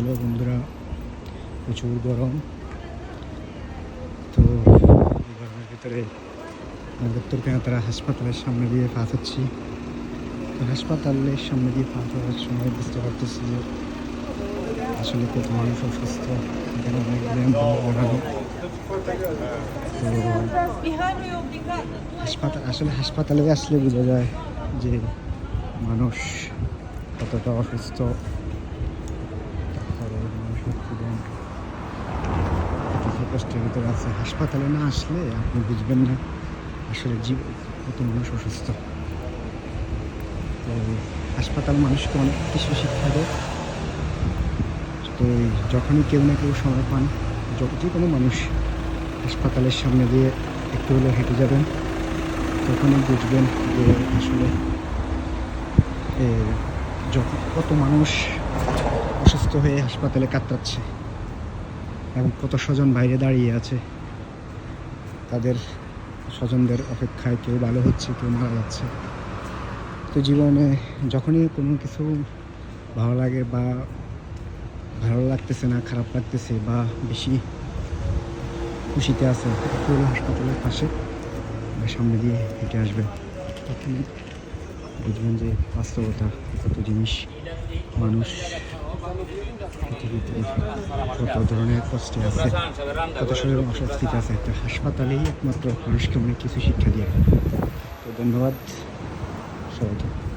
Hello বন্ধুরা, প্রচুর গরম। তো এই গরমের ভিতরে উত্তর পেঁয়াতারা হাসপাতালের সামনে দিয়ে পা হচ্ছি। তো হাসপাতালের সামনে দিয়ে পা হওয়ার সময় বুঝতে পারতেছি যে আসলে কত মানুষ অসুস্থ। এখানে অনেক ব্যায়াম বাড়ানো। তো হাসপাতালে আসলে বোঝা যায় যে মানুষ কতটা অসুস্থ। কষ্টের ভিতরে আছে। হাসপাতালে না আসলে আপনি বুঝবেন না আসলে কত মানুষ অসুস্থ। তো হাসপাতাল মানুষকে অনেক কিছু শিক্ষা দেয়। তো যখনই কেউ না কেউ সময় পান, যে কোনো মানুষ হাসপাতালের সামনে দিয়ে একটু হলেও হেঁটে যাবেন, তখনই বুঝবেন যে আসলে কত মানুষ অসুস্থ হয়ে হাসপাতালে কাতরাচ্ছে এবং কত স্বজন বাইরে দাঁড়িয়ে আছে তাদের স্বজনদের অপেক্ষায়। কেউ ভালো হচ্ছে, কেউ মারা যাচ্ছে। তো জীবনে যখনই কোনো কিছু ভালো লাগে বা ভালো লাগতেছে না, খারাপ লাগতেছে বা বেশি খুশিতে আছে, একটু হাসপাতালের পাশে বা সামনে দিয়ে হেঁটে আসবেন, তখন বুঝবেন যে বাস্তবতা কত জিনিস। মানুষ পৃথিবীতে কত ধরনের কষ্টে আছে, কত শরীরের অস্বস্তিতে আছে। একটা হাসপাতালেই একমাত্র মানুষকে অনেক কিছু শিক্ষা দিয়ে। তো ধন্যবাদ সবাইকে।